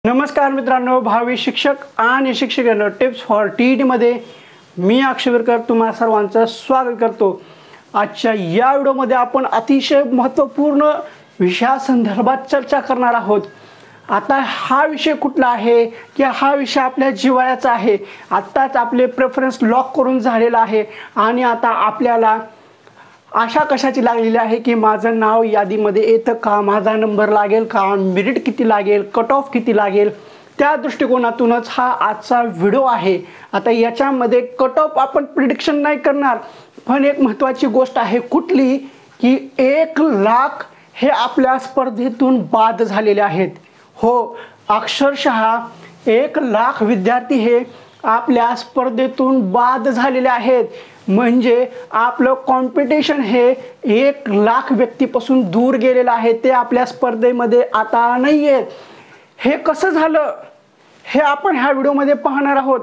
नमस्कार मित्रांनो, भावी शिक्षक आणि शिक्षकांनो, टिप्स फॉर टीईटी मध्ये मी अक्षय तुम्हा सर्वांचं स्वागत करतो। आजच्या या व्हिडिओमध्ये आपण अतिशय महत्त्वपूर्ण विषयासंदर्भात चर्चा करणार आहोत। आता हा विषय कुठला आहे की हा विषय आपल्या जिव्हाळ्याचा आहे। आत्ताच आपले प्रेफरन्स लॉक करून झालेला आहे आणि आता आपल्याला आशा कशाची लागलेली आहे की माझं नाव यादीमध्ये येतं का, माझा नंबर लागेल का, मेरिट किती लागेल, कट ऑफ किती लागेल, त्या दृष्टिकोनातूनच हा आजचा व्हिडिओ आहे। आता याच्यामध्ये कट ऑफ आपण प्रिडिक्शन नाही करणार, पण एक महत्त्वाची गोष्ट आहे कुठली की 1 लाख हे आपल्या स्पर्धेतून बाद झालेले आहेत। हो, अक्षरशः 1 लाख विद्यार्थी हे आपल्या स्पर्धेतून बाद झालेले आहेत। म्हणजे आपलं कॉम्पिटिशन हे 1 लाख व्यक्तीपासून दूर गेलेलं आहे, ते आपल्या स्पर्धेमध्ये आता नाही आहेत। हे कसं झालं हे आपण ह्या व्हिडिओमध्ये पाहणार आहोत।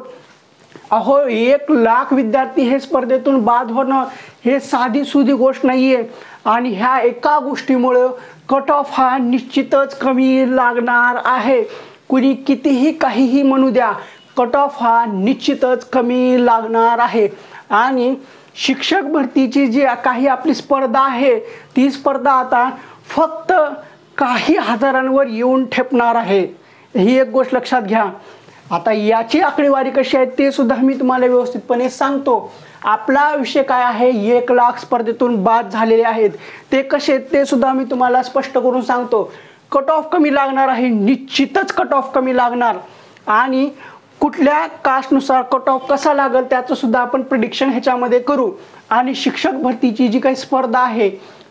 अहो, 1 लाख विद्यार्थी हे स्पर्धेतून बाद होणं हे साधी सुधी गोष्ट नाही आहे आणि ह्या एका गोष्टीमुळे कट ऑफ हा निश्चितच कमी लागणार आहे। कुणी कितीही काहीही म्हणू द्या, कट ऑफ हा निश्चितच कमी लागणार आहे। आणि शिक्षक भरतीची जी काही आपली स्पर्धा आहे ती स्पर्धा आता फक्त काही हजारांवर येऊन ठेपणार आहे, ही एक गोष्ट लक्षात घ्या। आता याची आकडेवारी कशी आहे ते सुद्धा मी तुम्हाला व्यवस्थितपणे सांगतो। आपला विषय काय आहे, 1 लाख स्पर्धेतून बाद झालेले आहेत, ते कसे ते सुद्धा मी तुम्हाला स्पष्ट करून सांगतो। कट ऑफ कमी लागणार आहे, निश्चितच कट ऑफ कमी लागणार आणि कुठल्या कास्टनुसार कट ऑफ कसा लागेल त्याचं सुद्धा आपण प्रिडिक्शन ह्याच्यामध्ये करू। आणि शिक्षक भरतीची जी काही स्पर्धा आहे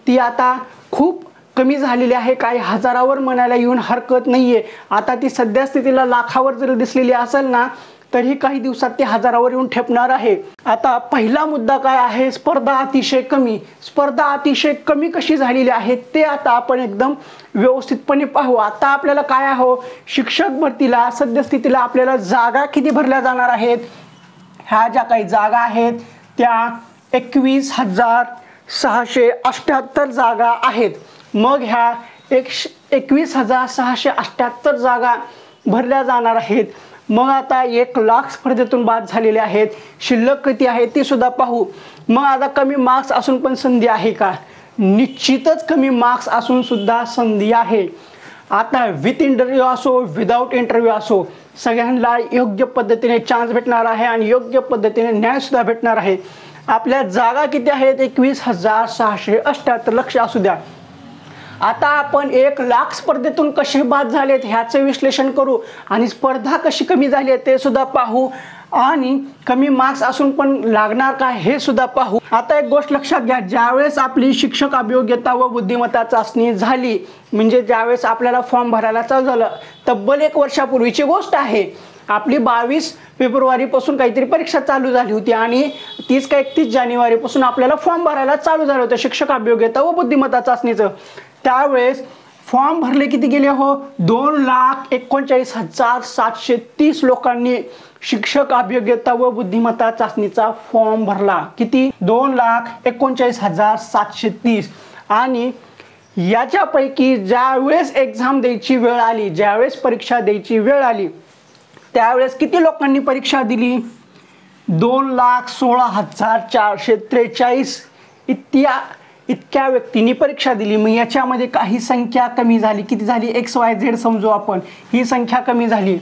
ती आता खूप कमी झालेली आहे, काही हजारावर म्हणायला येऊन हरकत नाही आहे। आता ती सध्या स्थितीला लाखावर जर दिसलेली असेल ना तरी काही दिवसात ती हजारावर येऊन ठेपणार आहे। आता पहिला मुद्दा काय आहे, स्पर्धा अतिशय कमी। स्पर्धा अतिशय कमी कशी झालेली आहे ते आता आपण एकदम व्यवस्थितपणे पाहू। आता आपल्याला काय आहे, शिक्षक भरतीला सद्यस्थितीला आपल्याला जागा किती भरल्या जाणार आहेत, ह्या ज्या काही जागा आहेत त्या 21,678 जागा आहेत। मग ह्या 21,678 जागा भरल्या जाणार आहेत। मग आता 1 लाख स्पर्धेतून बाद झालेले आहेत, शिल्लक किती आहे ते सुद्धा पाहू। मग आता कमी मार्क्स असून पण संधी आहे का, निश्चितच कमी मार्क्स असून सुद्धा संधी आहे। आता विथ इंटरव्ह्यू असो विदाउट इंटरव्ह्यू असो सगळ्यांना योग्य पद्धतीने चान्स भेटणार आहे आणि योग्य पद्धतीने न्याय सुद्धा भेटणार आहे। आपल्या जागा किती आहेत, 21,678 लक्ष असू द्या। आता आपण 1 लाख स्पर्धेतून कसे बाद झालेत ह्याचे विश्लेषण करू आणि स्पर्धा कशी कमी झाली आहे ते सुद्धा पाहू आणि कमी मार्क्स असून पण लागणार का हे सुद्धा पाहू। आता एक गोष्ट लक्षात घ्या, ज्यावेळेस आपली शिक्षक अभियोग्यता व बुद्धिमत्ता चाचणी झाली, म्हणजे ज्यावेळेस आपल्याला फॉर्म भरायला चालू झालं, तब्बल 1 वर्षापूर्वीची गोष्ट आहे। आपली 22 फेब्रुवारीपासून काहीतरी परीक्षा चालू झाली होती आणि 30 का 31 जानेवारीपासून आपल्याला फॉर्म भरायला चालू झालं होतं शिक्षक अभियोग्यता व बुद्धिमत्ता चाचणीचं। त्यावेळेस फॉर्म भरले किती गेले हो, 2,39,730 लोकांनी शिक्षक अभियोग्यता व बुद्धिमत्ता चाचणीचा फॉर्म भरला। किती, 2,39,730। आणि याच्यापैकी ज्यावेळेस एक्झाम द्यायची वेळ आली, ज्यावेळेस परीक्षा द्यायची वेळ आली त्यावेळेस किती लोकांनी परीक्षा दिली, 2,16,443 इतक्या व्यक्तींनी परीक्षा दिली। मग याच्यामध्ये काही संख्या कमी झाली, किती झाली, XYZ समजू आपण, ही संख्या कमी झाली।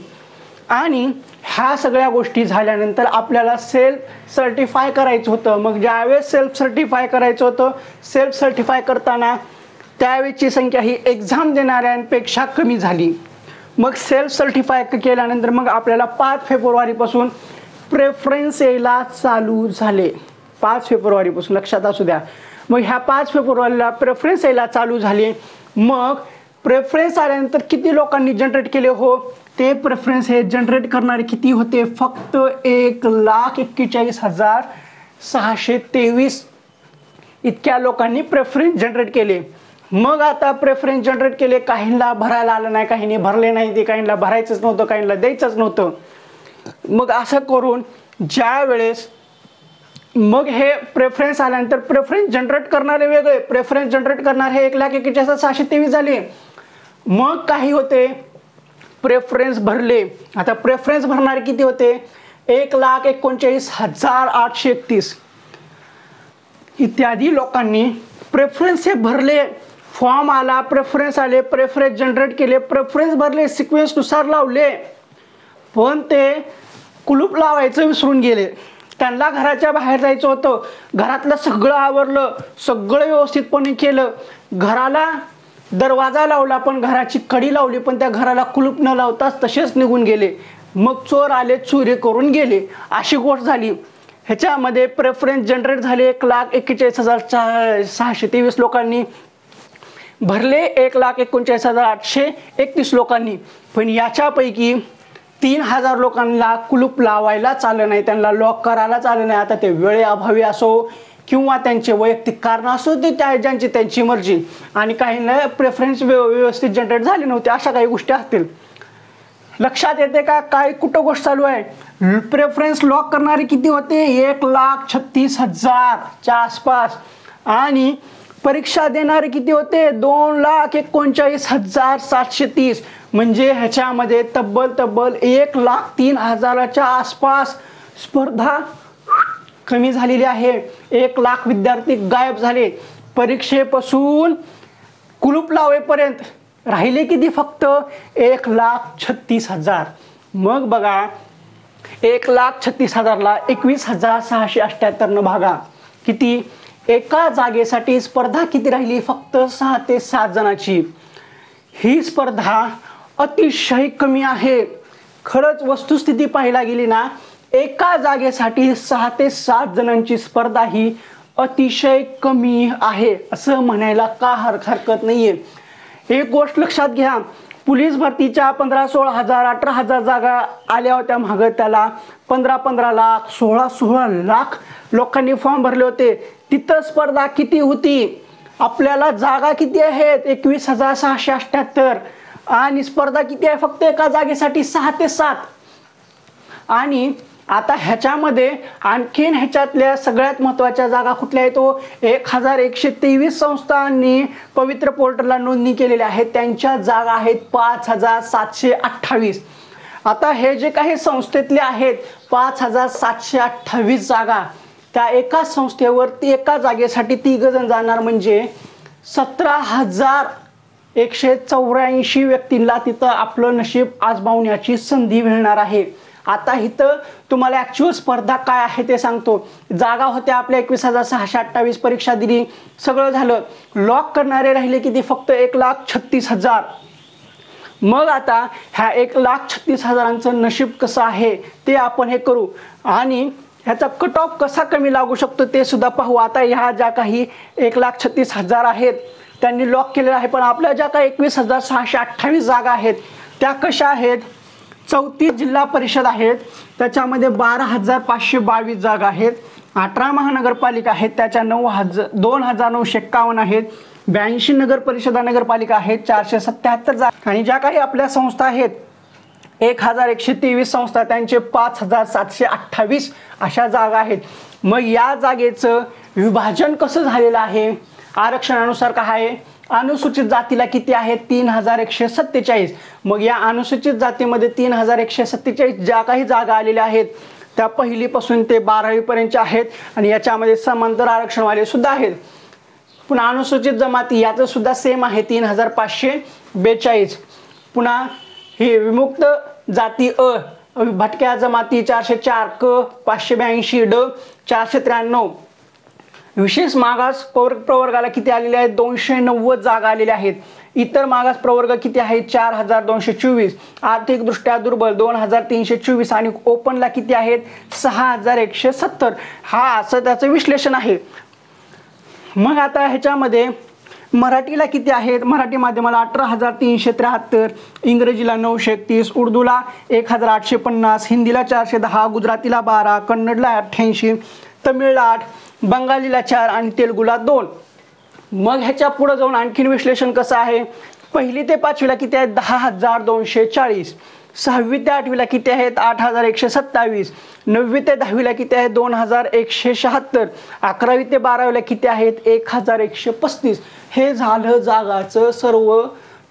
आणि ह्या सगळ्या गोष्टी झाल्यानंतर आपल्याला सेल्फ सर्टिफाय करायचं होतं। मग ज्यावेळेस सेल्फ सर्टिफाय करायचं होतं, सेल्फ सर्टिफाय करताना त्यावेळेची संख्या ही एक्झाम देणाऱ्यांपेक्षा कमी झाली। मग सेल्फ सर्टिफाय केल्यानंतर मग आपल्याला 5 फेब्रुवारीपासून प्रेफरन्स यायला चालू झाले। 5 फेब्रुवारीपासून लक्षात असू द्या। मग ह्या 5 फेब्रुवारीला प्रेफरन्स यायला चालू झाले। मग प्रेफरन्स आल्यानंतर किती लोकांनी जनरेट केले हो, ते प्रेफरन्स हे जनरेट करणारे किती होते, फक्त 1,41,623 इतक्या लोकांनी प्रेफरन्स जनरेट केले। मग आता प्रेफरन्स जनरेट केले, काहींना भरायला आलं नाही, काहींनी भरले नाही, ते काहींना भरायचंच नव्हतं, काहींना द्यायचंच नव्हतं। मग असं करून ज्यावेळेस मग हे प्रेफरन्स आल्यानंतर प्रेफरन्स जनरेट करणारे वेगळे, प्रेफरन्स जनरेट करणारे 1,41,623 झाले। मग काही होते प्रेफरन्स भरले. आता प्रेफरन्स भरणारे किती होते? 1,39,831 इत्यादी लोकांनी प्रेफरन्स हे भरले. फॉर्म आला, प्रेफरन्स आले, प्रेफरन्स जनरेट केले, प्रेफरन्स भरले, सिक्वेन्सनुसार लावले, पण ते कुलूप लावायचं विसरून गेले. त्यांना घराच्या बाहेर जायचं होतं, घरातलं सगळं आवरलं, सगळं व्यवस्थितपणे केलं, घराला दरवाजा लावला, पण घराची कडी लावली, पण त्या घराला कुलूप न लावताच तसेच निघून गेले. मग चोर आले, चोरी करून गेले, अशी गोष्ट झाली. ह्याच्यामध्ये प्रेफरन्स जनरेट झाले 1,41,623 लोकांनी भरले, 1,39,831 लोकांनी. पण याच्यापैकी 3,000 लोकांना कुलूप लावायला चाललं नाही, त्यांना लॉक करायला चाललं नाही. आता ते वेळेअभावी असो किंवा त्यांचे वैयक्तिक कारण असो, ते ज्यांची त्यांची मर्जी, आणि काहींना प्रेफरन्स व्यवस्थित जनरेट झाले नव्हते, अशा काही गोष्टी असतील. लक्षात येते का काय कुठं गोष्ट चालू आहे? प्रेफरन्स लॉक करणारे किती होते? 1,36,000च्या आसपास. आणि परीक्षा देणारे किती होते? 2,39,730. म्हणजे ह्याच्यामध्ये तब्बल 1,03,000च्या आसपास स्पर्धा कमी झालेली आहे. 1,00,000 विद्यार्थी गायब झाले. परीक्षेपासून कुलूप लावेपर्यंत राहिले किती? फक्त 1,36,000. मग बघा, 1,36,000ला 21,678 भागा किती? एका जागेसाठी स्पर्धा किती राहिली? फक्त 6 ते 7 जणांची. ही स्पर्धा अतिशय कमी आहे. खरंच वस्तुस्थिती पाहायला गेली ना, एका जागेसाठी 6 ते 7 जणांची स्पर्धा ही अतिशय कमी आहे असं म्हणायला का हरकत नाहीये. एक गोष्ट लक्षात घ्या, पोलीस भरतीच्या 15-16,000 18,000 जागा आल्या होत्या मागं, त्याला 15-15 लाख 16-16 लाख लोकांनी फॉर्म भरले होते. तिथं स्पर्धा किती होती? आपल्याला जागा किती आहेत? 21,678. आणि स्पर्धा किती आहे? फक्त एका जागेसाठी 6 ते 7. आणि आता ह्याच्यामध्ये आणखीन ह्याच्यातल्या सगळ्यात महत्त्वाच्या जागा कुठल्या आहेत? तो 1,123 संस्थांनी पवित्र पोर्टलला नोंदणी केलेल्या आहेत. त्यांच्या जागा आहेत 5,728. आता हे जे काही संस्थेतले आहेत 5,728 जागा, त्या एका संस्थेवरती एका जागेसाठी 3 जण जाणार, म्हणजे 17,184 व्यक्तींना तिथं आपलं नशीब आजमावण्याची संधी मिळणार आहे. आता इथं तुम्हाला ॲक्च्युअल स्पर्धा काय आहे ते सांगतो. जागा होत्या आपल्या 21,628. परीक्षा दिली, सगळं झालं. लॉक करणारे राहिले किती? फक्त 1,36,000. मग आता ह्या 1,36,000चं नशीब कसं आहे ते आपण हे करू, आणि ह्याचा कट ऑफ कसा कमी लागू शकतो ते सुद्धा पाहू. आता ह्या ज्या काही 1,36,000 आहेत त्यांनी लॉक केलेलं आहे, पण आपल्या ज्या काही 21,628 जागा आहेत त्या कशा आहेत? 34 जिल्हा परिषद आहेत, त्याच्यामध्ये 12,522 जागा आहेत. 18 महानगरपालिका आहेत, त्याच्या 2,951 आहेत. 82 नगर परिषदा नगरपालिका आहेत, 477 जागा. आणि ज्या काही आपल्या संस्था आहेत 1,123 संस्था, त्यांचे 5,728 अशा जागा आहेत. मग या जागेचं विभाजन कसं झालेलं आहे? आरक्षणानुसार काय आहे? अनुसूचित जातीला किती आहेत? 3,147. मग या अनुसूचित जातीमध्ये 3,147 ज्या काही जागा आलेल्या आहेत त्या पहिलीपासून ते 12वी पर्यंतच्या आहेत, आणि याच्यामध्ये समांतर आरक्षणवाले सुद्धा आहेत. पुन्हा अनुसूचित जमाती याचं सुद्धा सेम आहे 3,542. पुन्हा ही विमुक्त जाती भटक्या जमाती 404, क 582, ड 493. विशेष मागास प्रवर्गाला किती आलेले आहेत? 290 जागा आलेल्या आहेत. इतर मागास प्रवर्ग किती आहेत? 4,224. आर्थिकदृष्ट्या दुर्बल 2,324. आणि ओपनला किती आहेत? 6,170. हा असं त्याचं विश्लेषण आहे. मग आता ह्याच्यामध्ये मराठीला किती आहेत? मराठी माध्यमाला 18,373, इंग्रजीला 931, उर्दूला 1,850, हिंदीला 410, गुजरातीला 12, कन्नडला 88, तमिळला 8, बंगालीला 4 आणि तेलुगूला 2. मग ह्याच्या पुढे जाऊन आणखीन विश्लेषण कसं आहे? 1ली ते 5वीला किती आहेत? 10,240. 6वी ते 8वीला किती आहेत? 8,127. 9वी ते 10वीला किती आहेत? 2,176. 11वी ते 12वीला किती आहेत? 1,135. हे झालं जागाचं सर्व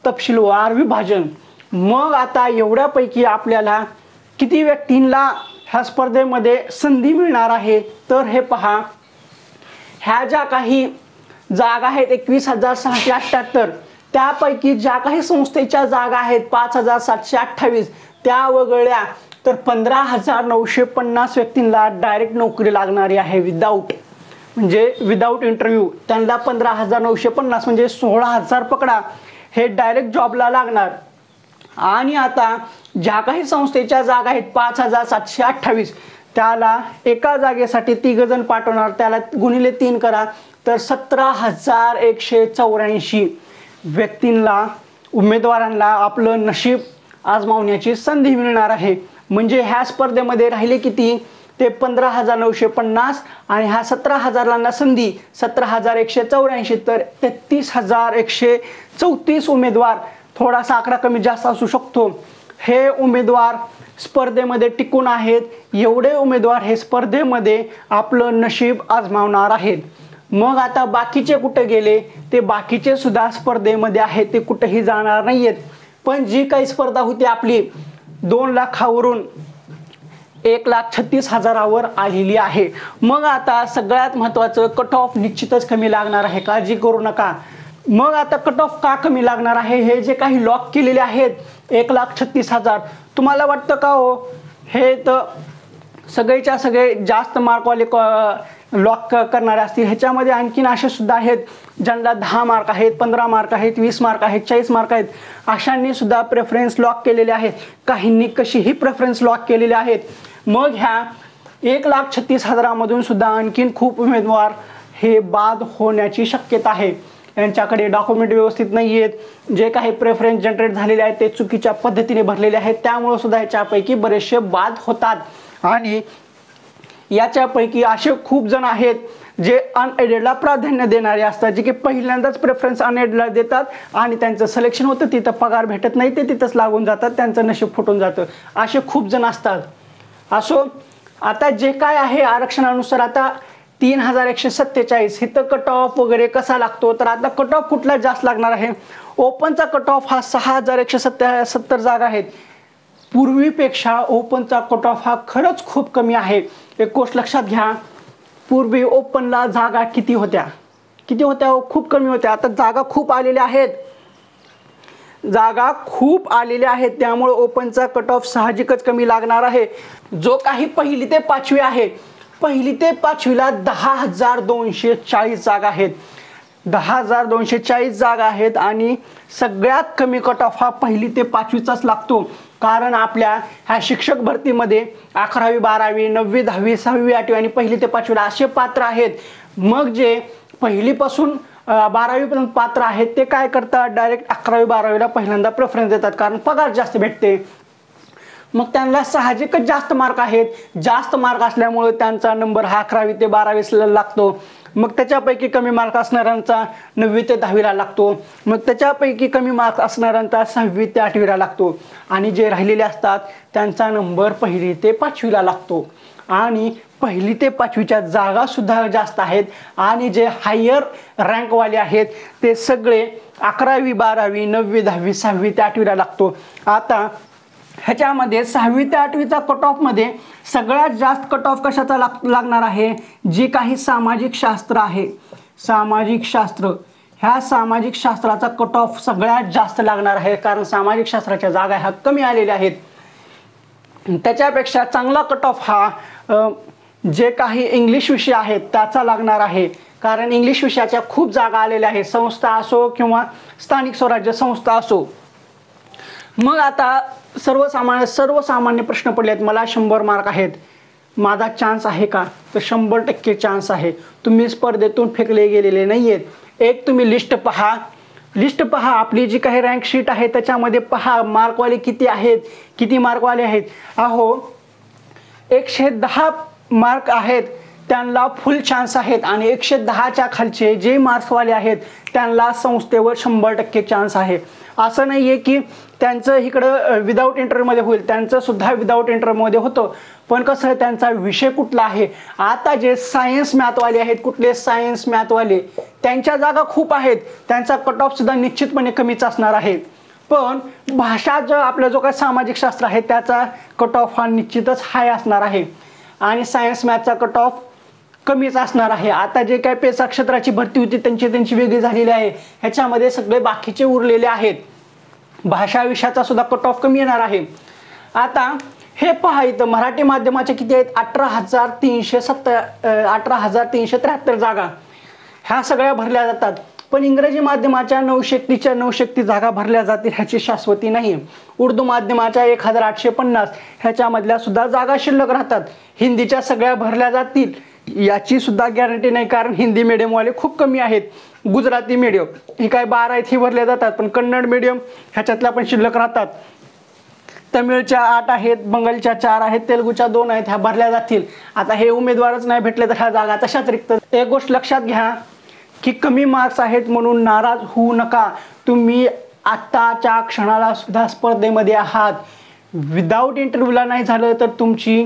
तपशीलवार विभाजन. मग आता एवढ्यापैकी आपल्याला किती व्यक्तींना ह्या स्पर्धेमध्ये संधी मिळणार आहे, तर हे पहा, ह्या ज्या काही जागा आहेत 21,678, त्यापैकी ज्या काही संस्थेच्या जागा आहेत 5,728 त्या वगळल्या तर 15,950 व्यक्तींना डायरेक्ट नोकरी लागणारी आहे विदाऊट इंटरव्ह्यू. त्यांना 15,950 म्हणजे 16,000 पकडा, हे डायरेक्ट जॉबला लागणार. आणि आता ज्या काही संस्थेच्या जागा आहेत 5,728 त्याला एका जागेसाठी 3 जण पाठवणार, त्याला गुणिले 3 करा तर 17,184 व्यक्तींना उमेदवारांना आपलं नशीब आजमावण्याची संधी मिळणार आहे. म्हणजे ह्या स्पर्धेमध्ये राहिले किती, ते 15,950 आणि ह्या 17,000 संधी 17,184 तर 33,134 उमेदवार, थोडासा आकडा कमी जास्त असू शकतो, हे उमेदवार स्पर्धेमध्ये टिकून आहेत. एवढे उमेदवार हे स्पर्धेमध्ये आपलं नशीब आजमावणार आहेत. मग आता बाकीचे कुठे गेले, ते बाकीचे सुद्धा स्पर्धेमध्ये आहेत, ते कुठेही जाणार नाहीयेत. पण जी काही स्पर्धा होती आपली 2 लाखावरून 1,36,000वर आलेली आहे. मग आता सगळ्यात महत्त्वाचं, कट ऑफ निश्चितच कमी लागणार आहे, काळजी करू नका. मग आता कट ऑफ का कमी लागणार आहे, हे जे काही लॉक केलेले आहेत 1,36,000, तुम्हाला वाटतं का हो हे तर सगळेच्या सगळे जास्त मार्कवाले लॉक करणारे असतील? ह्याच्यामध्ये आणखीन असे सुद्धा आहेत ज्यांना 10 मार्क आहेत, 15 मार्क आहेत, 20 मार्क आहेत, 40 मार्क आहेत, अशांनी सुद्धा प्रेफरन्स लॉक केलेले आहेत. काहींनी कशीही प्रेफरन्स लॉक केलेले आहेत. मग ह्या 1,36,000 मधून सुद्धा आणखीन खूप उमेदवार हे बाद होण्याची शक्यता आहे. यांच्याकडे डॉक्युमेंट व्यवस्थित नाही आहेत, जे काही प्रेफरन्स जनरेट झालेले आहेत ते चुकीच्या पद्धतीने भरलेले आहेत, त्यामुळे सुद्धा याच्यापैकी बरेचसे बाद होतात. आणि याच्यापैकी असे खूप जण आहेत जे अनएडेडला प्राधान्य देणारे असतात, जे की पहिल्यांदाच प्रेफरन्स अनएडेडला देतात आणि त्यांचं सिलेक्शन होतं, तिथं पगार भेटत नाही, ते तिथंच लागून जातात, त्यांचं नशीब फुटून जातं. असे खूप जण असतात. असो, आता जे काय आहे आरक्षणानुसार आता 3,147 इथं कट ऑफ वगैरे कसा लागतो, तर आता कट ऑफ कुठला जास्त लागणार आहे, ओपनचा कट ऑफ हा 6,170 जागा आहेत. पूर्वीपेक्षा ओपनचा कट ऑफ हा खरंच खूप कमी आहे. एक गोष्ट लक्षात घ्या, पूर्वी ओपनला जागा किती होत्या, खूप कमी होत्या. आता जागा खूप आलेल्या आहेत, त्यामुळे ओपनचा कट ऑफ साहजिकच कमी लागणार आहे. जो काही 1ली ते 5वी आहे, 1ली ते 5वीला 10,240 जागा आहेत, 10,240 जागा आहेत. आणि सगळ्यात कमी कट ऑफ हा 1ली ते 5वीचाच लागतो, कारण आपल्या ह्या शिक्षक भरतीमध्ये 11वी 12वी 9वी 10वी 6वी 8वी आणि 1ली ते 5वीला असे पात्र आहेत. मग जे 1लीपासून 12वी पर्यंत पात्र आहेत ते काय करतात, डायरेक्ट 11वी 12वीला पहिल्यांदा प्रेफरन्स देतात, कारण पगार जास्त भेटते. मग त्यांना साहजिकच जास्त मार्क आहेत, जास्त मार्क असल्यामुळे त्यांचा नंबर हा 11वी ते 12वीला लागतो. मग त्याच्यापैकी कमी मार्क असणाऱ्यांचा 9वी ते 10वीला लागतो. मग त्याच्यापैकी कमी मार्क असणाऱ्यांचा 6वी ते 8वीला लागतो. आणि जे राहिलेले असतात त्यांचा नंबर 1ली ते 5वीला लागतो. आणि 1ली ते 5वीच्या जागा सुद्धा जास्त आहेत. आणि जे हायर रँकवाले आहेत ते सगळे 11वी 12वी 9वी 10वी 6वी ते 8वीला लागतो. आता ह्याच्यामध्ये 6वी ते 8वीचा कट ऑफमध्ये सगळ्यात जास्त कट ऑफ कशाचा लागणार आहे, जी काही सामाजिक शास्त्र आहे, सामाजिक शास्त्र, ह्या सामाजिक शास्त्राचा कट ऑफ सगळ्यात जास्त लागणार आहे, कारण सामाजिक शास्त्राच्या जागा ह्या कमी आलेल्या आहेत. त्याच्यापेक्षा चांगला कट ऑफ हा जे काही इंग्लिश विषय आहेत त्याचा लागणार आहे, कारण इंग्लिश विषयाच्या खूप जागा आलेल्या आहेत, संस्था असो किंवा स्थानिक स्वराज्य संस्था असो. मग आता सर्वसामान्य प्रश्न पडले आहेत. मला 100 मार्क आहेत, माझा चान्स आहे का, तर 100% चान्स आहे. तुम्ही स्पर्धेतून फेकले गेलेले नाही आहेत. एक तुम्ही लिस्ट पहा, आपली जी काही रँक शीट आहे त्याच्यामध्ये पहा मार्कवाले किती आहेत, किती मार्कवाले आहेत. अहो 110 मार्क आहेत त्यांना फुल चान्स आहेत, आणि 110च्या खालचे जे मार्क्सवाले आहेत त्यांना संस्थेवर 100% चान्स आहे. असं नाही आहे की त्यांचं इकडं विदाऊट इंटरव्ह्यूमध्ये होईल, त्यांचं सुद्धा विदाऊट इंटरव्ह्यूमध्ये होतं. पण कसं आहे, त्यांचा विषय कुठला आहे. आता जे सायन्स मॅथवाले आहेत, कुठले सायन्स मॅथवाले, त्यांच्या जागा खूप आहेत, त्यांचा कट ऑफ सुद्धा निश्चितपणे कमीच असणार आहे. पण भाषा जो आपला जो काय सामाजिक शास्त्र आहे त्याचा कट ऑफ हा निश्चितच हाय असणार आहे आणि सायन्स मॅथचा कट ऑफ कमीच असणार आहे. आता जे काय पेसा क्षेत्राची भरती होती त्यांची वेगळी झालेली आहे. ह्याच्यामध्ये सगळे बाकीचे उरलेले आहेत. भाषा विषयाचा सुद्धा कट ऑफ कमी येणार आहे. आता हे पहा इथं मराठी माध्यमाच्या किती आहेत 18,373 जागा ह्या सगळ्या भरल्या जातात. पण इंग्रजी माध्यमाच्या 936 जागा भरल्या जातील ह्याची शाश्वती नाही. उर्दू माध्यमाच्या 1850 ह्याच्यामधल्या सुद्धा जागा शिल्लक राहतात. हिंदीच्या सगळ्या भरल्या जातील याची सुद्धा गॅरंटी नाही, कारण हिंदी मीडियमवाले खूप कमी आहेत. गुजराती मीडियम ही काय 12 आहेत ही भरल्या जातात, पण कन्नड मीडियम ह्याच्यातल्या पण शिल्लक राहतात. तमिळच्या 8 आहेत, बंगालच्या 4 आहेत, तेलुगूच्या 2 आहेत, ह्या भरल्या जातील. आता हे उमेदवारच नाही भेटले तर ह्या जागा तशाच रिक्त. एक गोष्ट लक्षात घ्या की कमी मार्क्स आहेत म्हणून नाराज होऊ नका. तुम्ही आत्ताच्या क्षणाला सुद्धा स्पर्धेमध्ये आहात. विदाऊट इंटरव्ह्यूला नाही झालं तर तुमची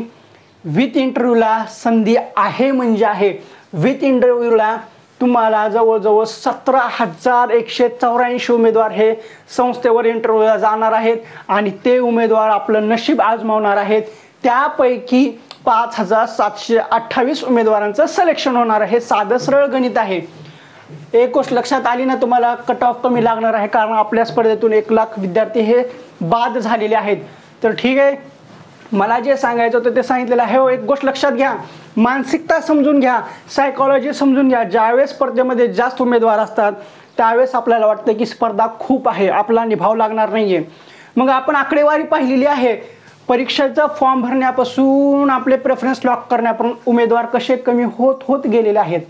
विथ इंटरव्ह्यूला संधी आहे म्हणजे आहे. विथ इंटरव्ह्यूला तुम्हाला जवळजवळ 17,184 उमेदवार हे संस्थेवर इंटरव्ह्यूला जाणार आहेत आणि ते उमेदवार आपलं नशीब आजमावणार आहेत. त्यापैकी 5,728 उमेदवारांचं सिलेक्शन होणार आहे. साधं सरळ गणित आहे. एक गोष्ट लक्षात आली ना तुम्हाला, कट ऑफ कमी लागणार आहे कारण आपल्या स्पर्धेतून 1 लाख विद्यार्थी हे बाद झालेले आहेत. तर ठीक आहे, मला जे सांगायचं होतं ते सांगितलेलं आहे. एक गोष्ट लक्षात घ्या, मानसिकता समजून घ्या, सायकॉलॉजी समजून घ्या. ज्यावेळेस स्पर्धेमध्ये जास्त उमेदवार असतात त्यावेळेस आपल्याला वाटतं की स्पर्धा खूप आहे, आपला निभाव लागणार नाहीये. मग आपण आकडेवारी पाहिलेली आहे. परीक्षेचा फॉर्म भरण्यापासून आपले प्रेफरन्स लॉक करण्यापर्यंत उमेदवार कसे कमी होत गेलेले आहेत.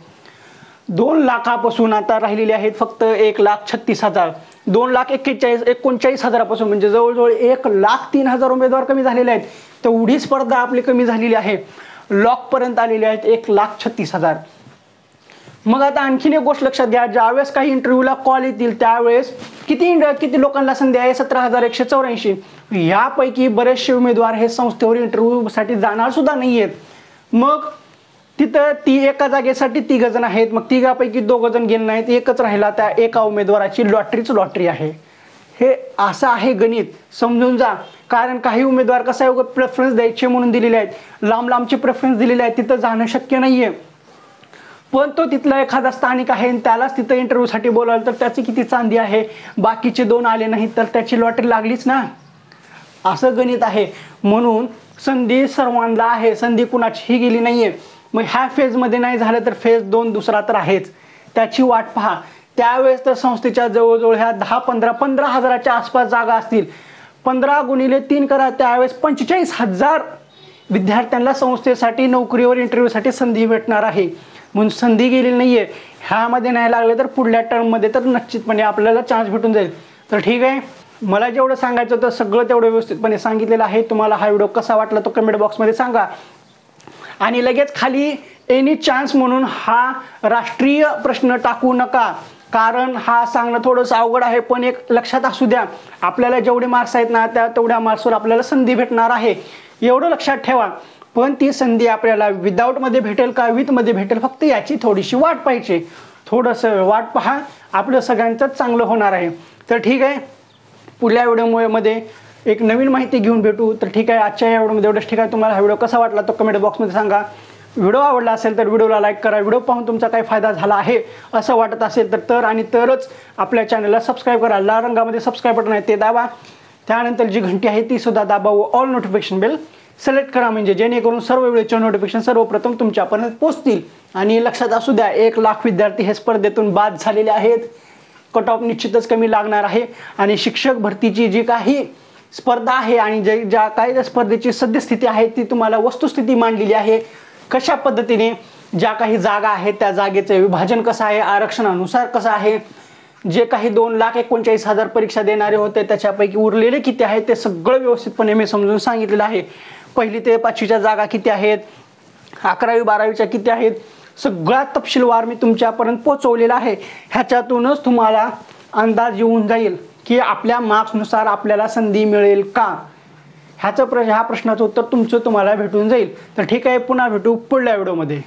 2 लाखापासून आता राहिलेले आहेत फक्त 1,36,000. 2,39,000 म्हणजे जवळजवळ 1,03,000 उमेदवार कमी झालेले आहेत. तेवढी स्पर्धा आपली कमी झालेली आहे. लॉकपर्यंत आलेले आहेत 1,36,000. मग आता आणखीन एक गोष्ट लक्षात घ्या, ज्यावेळेस काही इंटरव्ह्यूला कॉल येतील त्यावेळेस किती लोकांना संधी आहे 17,184. यापैकी बरेचसे उमेदवार हे संस्थेवर इंटरव्ह्यूसाठी जाणार सुद्धा नाही आहेत. मग तिथं एका जागेसाठी 3 जण आहेत, मग 3पैकी 2 जण गेले नाहीत, एकच राहिला. त्या एका उमेदवाराची लॉटरी आहे. हे असं आहे गणित, समजून जा. कारण काही उमेदवार कसं आहे प्रेफरन्स द्यायचे म्हणून दिलेले आहेत, लांबचे प्रेफरन्स दिलेले आहेत, तिथं जाणं शक्य नाहीये. पण तो तिथला एखादा स्थानिक आहे आणि त्यालाच तिथं इंटरव्ह्यूसाठी बोलावलं तर त्याची किती चांदी आहे. बाकीचे 2 आले नाहीत तर त्याची लॉटरी लागलीच ना. असं गणित आहे. म्हणून संधी सर्वांना आहे, संधी कुणाचीही गेली नाहीये. मग ह्या फेजमध्ये नाही झालं तर फेज 2 दुसरा तर आहेच, त्याची वाट पहा. त्यावेळेस तर संस्थेच्या जवळजवळ ह्या 15,000च्या आसपास जागा असतील. 15 गुणिले 3 करा, त्यावेळेस 45,000 विद्यार्थ्यांना संस्थेसाठी नोकरीवर इंटरव्ह्यूसाठी संधी भेटणार आहे. म्हणून संधी गेलेली नाहीये. ह्यामध्ये नाही लागले तर पुढल्या टर्ममध्ये तर निश्चितपणे आपल्याला चान्स भेटून जाईल. तर ठीक आहे, मला जेवढं सांगायचं होतं सगळं तेवढं व्यवस्थितपणे सांगितलेलं आहे. तुम्हाला हा व्हिडिओ कसा वाटला तो कमेंट बॉक्समध्ये सांगा. आणि लगेच खाली एनी चान्स म्हणून हा राष्ट्रीय प्रश्न टाकू नका, कारण हा सांगणं थोडंसं अवघड आहे. पण एक लक्षात असू द्या, आपल्याला जेवढे मार्क्स आहेत ना तेवढ्या मार्क्सवर आपल्याला संधी भेटणार आहे, एवढं लक्षात ठेवा. पण ती संधी आपल्याला विदाऊटमध्ये भेटेल का विथमध्ये भेटेल फक्त याची थोडीशी वाट पाहिजे. थोडंसं वाट पहा, आपलं सगळ्यांचंच चांगलं होणार आहे. तर ठीक आहे, पुढल्या व्हिडिओमध्ये एक नवीन माहिती घेऊन भेटू. तर ठीक आहे, आजच्या या व्हिडिओमध्ये एवढंच. ठीक आहे, तुम्हाला हा व्हिडिओ कसा वाटला तो कमेंट बॉक्समध्ये सांगा. व्हिडिओ आवडला असेल तर व्हिडिओला लाईक करा. व्हिडिओ पाहून तुमचा काही फायदा झाला आहे असं वाटत असेल तर तरच आपल्या चॅनलला सबस्क्राईब करा. लाल रंगामध्ये सबस्क्राईब बटन आहे ते दाबा. त्यानंतर जी घंटी आहे ती सुद्धा दाबा व ऑल नोटिफिकेशन बेल सिलेक्ट करा, म्हणजे जेणेकरून सर्व वेळेचे नोटिफिकेशन सर्वप्रथम तुमच्यापर्यंत पोहोचतील. आणि लक्षात असू द्या, 1 लाख विद्यार्थी हे स्पर्धेतून बाद झालेले आहेत. कट ऑफ निश्चितच कमी लागणार आहे. आणि शिक्षक भरतीची जी काही स्पर्धा आहे आणि ज्या काही स्पर्धेची सद्यस्थिती आहे ती तुम्हाला वस्तुस्थिती मांडलेली आहे. कशा पद्धतीने ज्या काही जागा आहेत त्या जागेचं विभाजन कसं आहे, आरक्षणानुसार कसं आहे, जे काही 2,39,000 परीक्षा देणारे होते त्याच्यापैकी उरलेले किती आहेत ते सगळं व्यवस्थितपणे मी समजून सांगितलेलं आहे. 1ली ते 5वीच्या जागा किती आहेत, 11वी 12वीच्या किती आहेत, सगळा तपशीलवार मी तुमच्यापर्यंत पोहोचवलेला आहे. ह्याच्यातूनच तुम्हाला अंदाज येऊन जाईल की आपल्या मार्क्सनुसार आपल्याला संधी मिळेल का. ह्या प्रश्नाचं उत्तर तुम्हाला भेटून जाईल. तर ठीक आहे, पुन्हा भेटू पुढल्या व्हिडिओमध्ये.